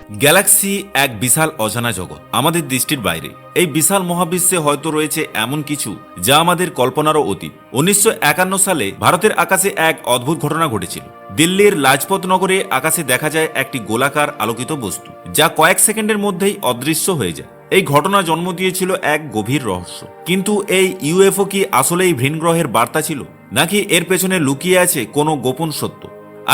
Galaxy এক বিশাল অজানা জগৎ, আমাদের দৃষ্টির বাইরে। এই বিশাল মহাবিশ্বে হয়তো রয়েছে এমন কিছু যা আমাদের কল্পনারও অতীত। 1951 সালে ভারতের আকাশে এক অদ্ভুত ঘটনা ঘটেছিল। দিল্লির লাজপত নগরে আকাশে দেখা যায় একটি গোলাকার আলোকিত বস্তু, যা কয়েক সেকেন্ডের মধ্যেই অদৃশ্য হয়ে যায়। এই ঘটনা জন্ম দিয়েছিল এক গভীর রহস্য। কিন্তু এই ইউএফও কি আসলেই ভিনগ্রহের বার্তা ছিল, নাকি এর পেছনে লুকিয়ে আছে কোনো গোপন সত্য?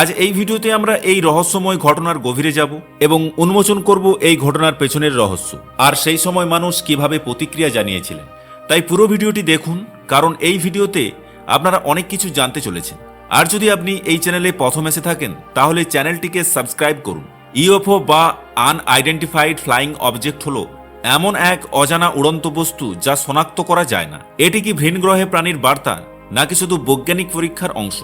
আজ এই ভিডিওতে আমরা এই রহস্যময় ঘটনার গভীরে যাব এবং উন্মোচন করব এই ঘটনার পেছনের রহস্য, আর সেই সময় মানুষ কিভাবে প্রতিক্রিয়া জানিয়েছিলেন। তাই পুরো ভিডিওটি দেখুন, কারণ এই ভিডিওতে আপনারা অনেক কিছু জানতে চলেছেন। আর যদি আপনি এই চ্যানেলে প্রথম এসে থাকেন, তাহলে চ্যানেলটিকে সাবস্ক্রাইব করুন। ইউএফও বা আনআইডেন্টিফাইড ফ্লাইং অবজেক্ট হলো এমন এক অজানা উড়ন্ত বস্তু যা শনাক্ত করা যায় না। এটি কি ভিনগ্রহে প্রাণীর বার্তা, নাকি শুধু বৈজ্ঞানিক পরীক্ষার অংশ?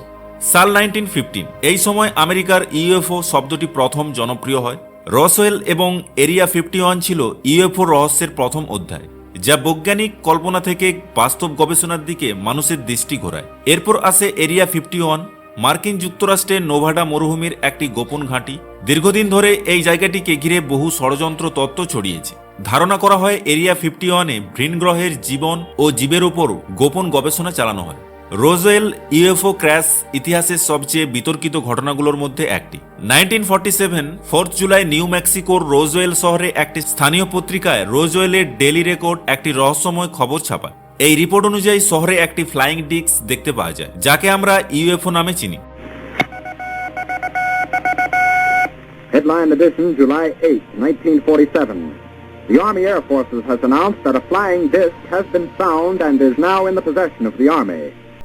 সাল 1915, এই সময় আমেরিকার ইউএফও শব্দটি প্রথম জনপ্রিয় হয়। রসওয়েল এবং এরিয়া 51 ছিল ইউএফও রহস্যের প্রথম অধ্যায়, যা বৈজ্ঞানিক কল্পনা থেকে বাস্তব গবেষণার দিকে মানুষের দৃষ্টি ঘোরায়। এরপর আসে এরিয়া 51, মার্কিন যুক্তরাষ্ট্রের নোভাডা মরুভূমির একটি গোপন ঘাঁটি। দীর্ঘদিন ধরে এই জায়গাটিকে ঘিরে বহু ষড়যন্ত্র তত্ত্ব ছড়িয়েছে। ধারণা করা হয় এরিয়া 51-এ ভিনগ্রহের জীবন ও জীবের উপর গোপন গবেষণা চালানো হয়। রোজওয়েল ইউএফও ক্র্যাশ ইতিহাসের সবচেয়ে বিতর্কিত ঘটনাগুলোর মধ্যে একটি। 1947 4 জুলাই নিউ মেক্সিকোর রোজওয়েল শহরে একটি স্থানীয় পত্রিকায় রোজওয়েলের ডেইলি রেকর্ড একটি রহস্যময় খবর ছাপায়। এই রিপোর্ট অনুযায়ী শহরে একটি ফ্লাইং ডিস্ক দেখতে পাওয়া যায়, যাকে আমরা ইউএফও নামে চিনি। Headline edition, July 8, 1947. The Army Air Forces has announced that a flying disc has been found and is now in the possession of the Army.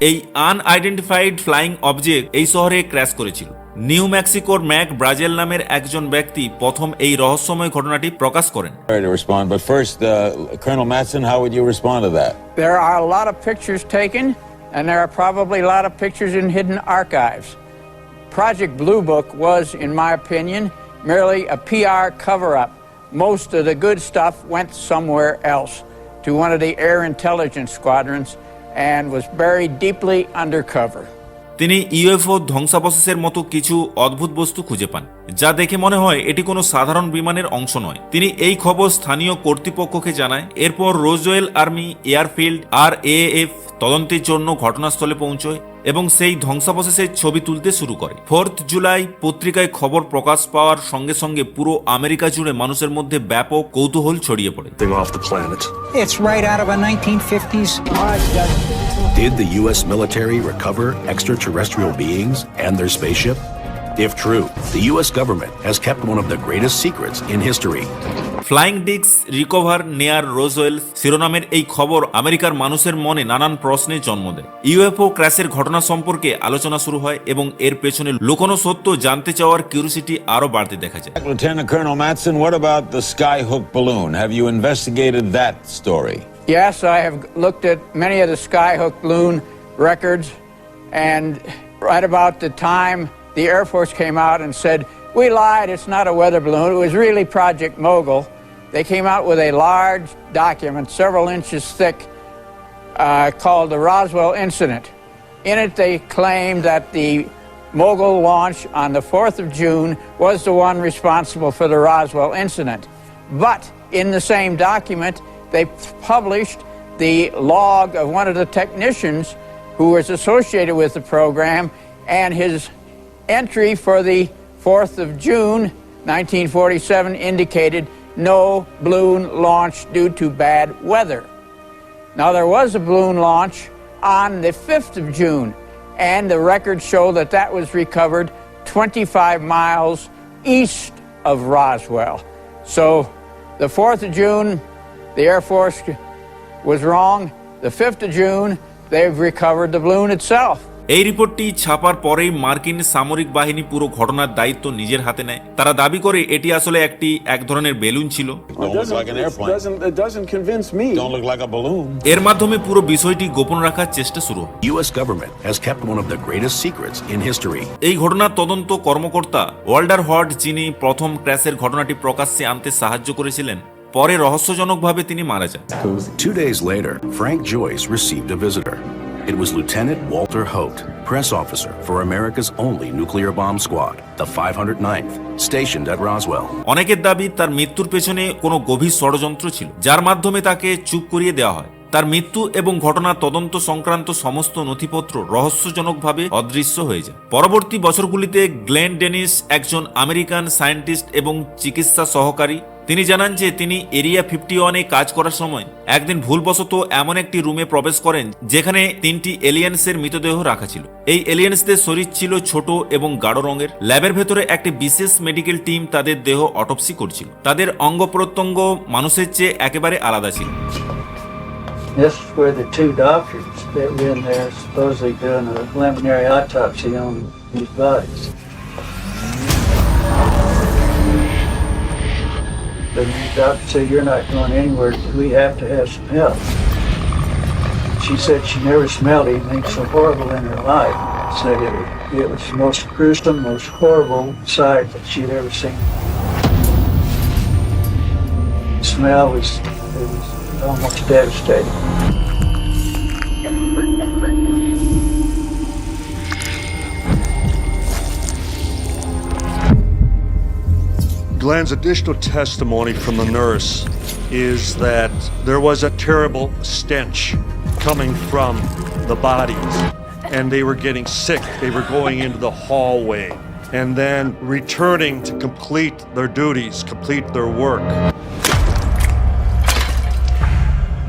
এই আনআইডেন্টিফাইড ফ্লাইং অবজেক্ট এই শহরে ক্র্যাশ করেছিল। নিউ মেক্সিকোর Mac ব্রাজেল নামের একজন ব্যক্তি প্রথম এই রহস্যময় ঘটনাটি প্রকাশ করেন। But first, Colonel Matson, how would you respond to that? There are a lot of pictures taken, and there are probably a lot of pictures in hidden archives. Project Blue Book was, in my opinion, merely a PR cover-up. Most of the good stuff went somewhere else, to one of the air intelligence squadrons, and was buried deeply undercover. তিনি UFO ধ্বংসাবশেষের মতো কিছু অদ্ভুত বস্তু খুঁজে পান, যা দেখে মনে হয় এটি কোনো সাধারণ বিমানের অংশ নয়। তিনি এই খবর স্থানীয় কর্তৃপক্ষকে জানায়। এরপর রোজওয়েল আর্মি এয়ারফিল্ড RAF তদন্তের জন্য ঘটনাস্থলে পৌঁছয় এবং সেই ধ্বংসাবশেষের ছবি তুলতে শুরু করে। 4 জুলাই পত্রিকায় খবর প্রকাশ পাওয়ার সঙ্গে সঙ্গে পুরো আমেরিকা জুড়ে মানুষের মধ্যে ব্যাপক কৌতূহল ছড়িয়ে পড়ে। It's right out of a 1950s. Did the U.S. military recover extraterrestrial beings and their spaceship? If true, the U.S. government has kept one of the greatest secrets in history. Flying disc recover near Roswell শিরোনামের এই খবর আমেরিকার মানুষের মনে নানান প্রশ্নের জন্ম দেয়। ইউএফও ক্র্যাশের ঘটনা সম্পর্কে আলোচনা শুরু হয় এবং এর পেছনে লুকোনো সত্য জানতে চাওয়ার কিউরিসিটি আরো বাড়তে দেখা যায়। Lieutenant Colonel Matson, what about the skyhook balloon? Have you investigated that story? Yes, I have looked at many of the skyhook balloon records, and right about the time the Air Force came out and said, "We lied, it's not a weather balloon, it was really Project Mogul," they came out with a large document, several inches thick, called the Roswell Incident. In it, they claimed that the Mogul launch on the 4th of June was the one responsible for the Roswell Incident. But in the same document, they published the log of one of the technicians who was associated with the program, and his entry for the 4th of June, 1947 indicated no balloon launch due to bad weather. Now, there was a balloon launch on the 5th of June, and the records show that that was recovered 25 miles east of Roswell. So, the 4th of June, the Air Force was wrong. The 5th of June, they've recovered the balloon itself. এই রিপোর্টটি ছাপার পরেই মার্কিন সামরিক বাহিনী পুরো ঘটনার দায়িত্ব নিজের হাতে নেয়। তারা দাবি করে এটি আসলে এক ধরনের বেলুন ছিল। এর মাধ্যমে পুরো বিষয়টি গোপন রাখার চেষ্টা শুরু হয়। U.S. government has kept one of the greatest secrets in history. এই ঘটনার তদন্ত কর্মকর্তা ওয়াল্টার হড, যিনি প্রথম ক্র্যাশের ঘটনাটি প্রকাশ্যে আনতে সাহায্য করেছিলেন, পরে রহস্যজনকভাবে তিনি মারা যান। 2 days later, Frank Joyce received a visitor. It was Lieutenant Walter Holt, press officer for America's only nuclear bomb squad, the 509th, stationed at Roswell. অনেকের দাবি তার মৃত্যুর পেছনে কোনো গভীর ষড়যন্ত্র ছিল, যার মাধ্যমে তাকে চুপ করিয়ে দেওয়া হয়। তার মৃত্যু এবং ঘটনার তদন্ত সংক্রান্ত সমস্ত নথিপত্র রহস্যজনকভাবে অদৃশ্য হয়ে যায়। পরবর্তী বছরগুলিতে গ্লেন ডেনিস, একজন আমেরিকান সায়েন্টিস্ট এবং চিকিৎসা সহকারী, তিনি জানান যে তিনি এরিয়া 51-এ কাজ করার সময় একদিন ভুলবশত এমন একটি রুমে প্রবেশ করেন যেখানে 3টি এলিয়েন্সের মৃতদেহ রাখা ছিল। এই এলিয়েন্সদের শরীর ছিল ছোট এবং গাঢ় রঙের। ল্যাবের ভেতরে একটি বিশেষ মেডিকেল টিম তাদের দেহ অটোপসি করছিল। তাদের অঙ্গ প্রত্যঙ্গ মানুষের চেয়ে একেবারে আলাদা ছিল। This is where the two doctors that were in there supposedly doing a preliminary autopsy on these bodies. The doctor said, "You're not going anywhere. We have to have some help." She said she never smelled anything so horrible in her life. Said it was the most gruesome, most horrible sight that she'd ever seen. The smell was almost devastating. Glenn's additional testimony from the nurse is that there was a terrible stench coming from the bodies, and they were getting sick. They were going into the hallway and then returning to complete their duties, complete their work.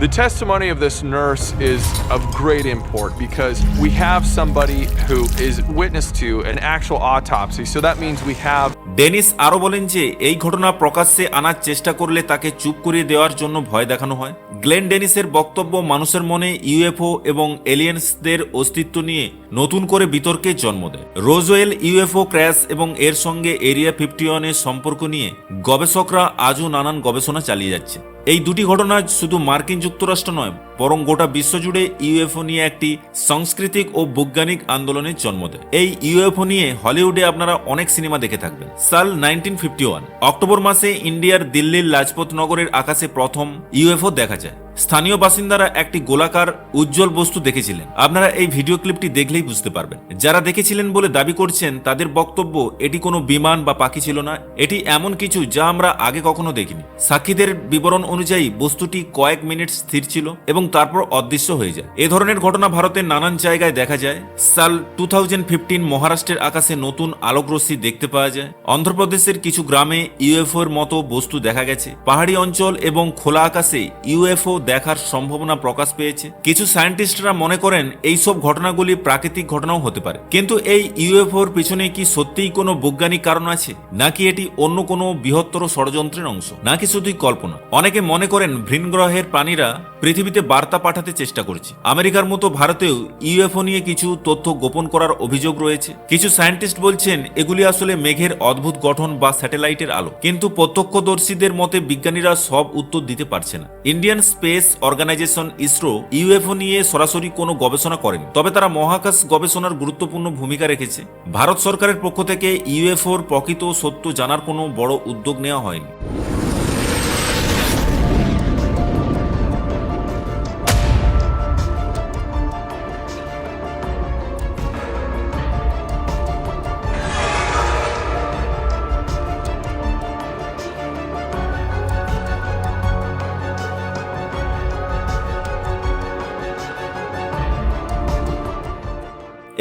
The testimony of this nurse is of great import because we have somebody who is witness to an actual autopsy, so that means we have Dennis আরও বলেন যে এই ঘটনা প্রকাশ্যে আনার চেষ্টা করলে তাকে চুপ করিয়ে দেওয়ার জন্য ভয় দেখানো হয়। গ্লেন ডেনিসের বক্তব্য মানুষের মনে ইউএফও এবং এলিয়েন্সদের অস্তিত্ব নিয়ে নতুন করে বিতর্কের জন্ম দেয়। রোজওয়েল ইউএফও ক্র্যাশ এবং এর সঙ্গে এরিয়া 51-এর সম্পর্ক নিয়ে গবেষকরা আজও নানান গবেষণা চালিয়ে যাচ্ছে। এই দুটি ঘটনা শুধু মার্কিন যুক্তরাষ্ট্র নয়, বরং গোটা বিশ্বজুড়ে ইউএফও নিয়ে একটি সাংস্কৃতিক ও বৈজ্ঞানিক আন্দোলনের জন্ম দেয়। এই ইউএফও নিয়ে হলিউডে আপনারা অনেক সিনেমা দেখে থাকবেন। সাল 1951 অক্টোবর মাসে ইন্ডিয়ার দিল্লির লাজপত নগরের আকাশে প্রথম ইউএফও দেখা যায়। স্থানীয় বাসিন্দারা একটি গোলাকার উজ্জ্বল বস্তু দেখেছিলেন। আপনারা এই ভিডিও ক্লিপটি দেখলেই বুঝতে পারবেন। যারা দেখেছিলেন বলে দাবি করছেন তাদের বক্তব্য এটি কোনো বিমান বা পাখি ছিল না, এটি এমন কিছু যা আমরা আগে কখনো দেখিনি। সাক্ষীদের বিবরণ অনুযায়ী বস্তুটি কয়েক মিনিট স্থির ছিল এবং তারপর অদৃশ্য হয়ে যায়। এ ধরনের ঘটনা ভারতের নানান জায়গায় দেখা যায়। সাল 2015 মহারাষ্ট্রের আকাশে নতুন আলোকরশ্মি দেখতে পাওয়া যায়। অন্ধ্রপ্রদেশের কিছু গ্রামে ইউএফও এর মতো বস্তু দেখা গেছে। পাহাড়ি অঞ্চল এবং খোলা আকাশে ইউএফও দেখার সম্ভাবনা প্রকাশ পেয়েছে। কিছু সায়েন্টিস্টরা মনে করেন এই সব ঘটনাগুলি প্রাকৃতিক ঘটনাও হতে পারে। কিন্তু এই ইউএফওর পিছনে কি সত্যিই কোনো বৈজ্ঞানিক কারণ আছে, নাকি এটি অন্য কোনো বৃহত্তর ষড়যন্ত্রের অংশ, নাকি শুধুই কল্পনা? অনেকে মনে করেন ভিনগ্রহের প্রাণীরা পৃথিবীতে বার্তা পাঠাতে চেষ্টা করছে। আমেরিকার মতো ভারতেও ইউএফও নিয়ে কিছু তথ্য গোপন করার অভিযোগ রয়েছে। কিছু সায়েন্টিস্ট বলছেন এগুলি আসলে মেঘের অদ্ভুত গঠন বা স্যাটেলাইটের আলো, কিন্তু প্রত্যক্ষদর্শীদের মতে বিজ্ঞানীরা সব উত্তর দিতে পারছে না। Indian space organisation ISRO UFO নিয়ে সরাসরি কোনো গবেষণা করেনি, তবে তারা মহাকাশ গবেষণার গুরুত্বপূর্ণ ভূমিকা রেখেছে। ভারত সরকারের পক্ষ থেকে ইউএফওর প্রকৃত সত্য জানার কোনো বড় উদ্যোগ নেওয়া হয়নি।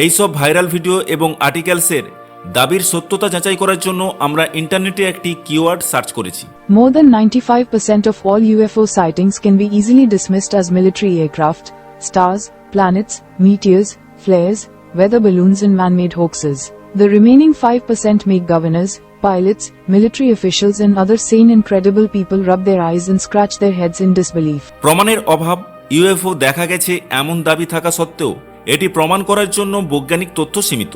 এইসব ভাইরাল ভিডিও এবং আর্টিকেলসের দাবির সত্যতা যাচাই করার জন্য আমরা ইন্টারনেটে একটি কিওয়ার্ড সার্চ করেছি। More than 95% of all UFO sightings can be easily dismissed as military aircraft, stars, planets, meteors, flares, weather balloons and man-made hoaxes. The remaining 5% make governors, pilots, military officials and other sane and credible people rub their eyes and scratch their heads in disbelief. প্রমাণের অভাব। UFO দেখা গেছে এমন দাবি থাকা সত্ত্বেও এটি প্রমাণ করার জন্য বৈজ্ঞানিক তথ্য সীমিত।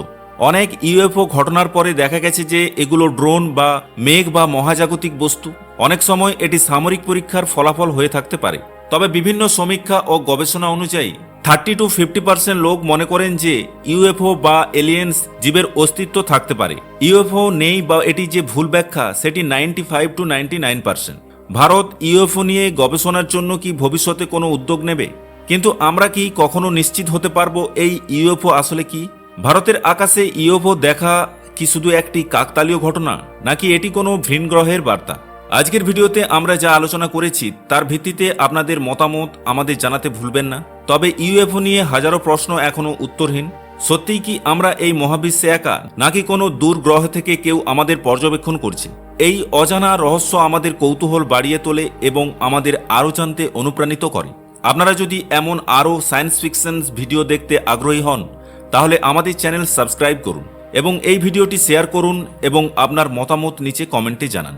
অনেক ইউএফও ঘটনার পরে দেখা গেছে যে এগুলো ড্রোন বা মেঘ বা মহাজাগতিক বস্তু। অনেক সময় এটি সামরিক পরীক্ষার ফলাফল হয়ে থাকতে পারে। তবে বিভিন্ন সমীক্ষা ও গবেষণা অনুযায়ী 30 to 50% লোক মনে করেন যে ইউএফও বা এলিয়েন্স জীবের অস্তিত্ব থাকতে পারে। ইউএফও নেই বা এটি যে ভুল ব্যাখ্যা সেটি 95 to 99%। ভারত ইউএফও নিয়ে গবেষণার জন্য কি ভবিষ্যতে কোনো উদ্যোগ নেবে? কিন্তু আমরা কি কখনো নিশ্চিত হতে পারবো এই ইউএফও আসলে কি? ভারতের আকাশে ইউএফও দেখা কি শুধু একটি কাকতালীয় ঘটনা, নাকি এটি কোনো ভিন গ্রহের বার্তা? আজকের ভিডিওতে আমরা যা আলোচনা করেছি তার ভিত্তিতে আপনাদের মতামত আমাদের জানাতে ভুলবেন না। তবে ইউএফও নিয়ে হাজারো প্রশ্ন এখনো উত্তরহীন। সত্যিই কি আমরা এই মহাবিশ্বে একা, নাকি কোনো দূর গ্রহ থেকে কেউ আমাদের পর্যবেক্ষণ করছে? এই অজানা রহস্য আমাদের কৌতূহল বাড়িয়ে তোলে এবং আমাদের আরও জানতে অনুপ্রাণিত করে। আপনারা যদি এমন আরও সায়েন্স ফিকশন ভিডিও দেখতে আগ্রহী হন, তাহলে আমাদের চ্যানেল সাবস্ক্রাইব করুন এবং এই ভিডিওটি শেয়ার করুন এবং আপনার মতামত নিচে কমেন্টে জানান।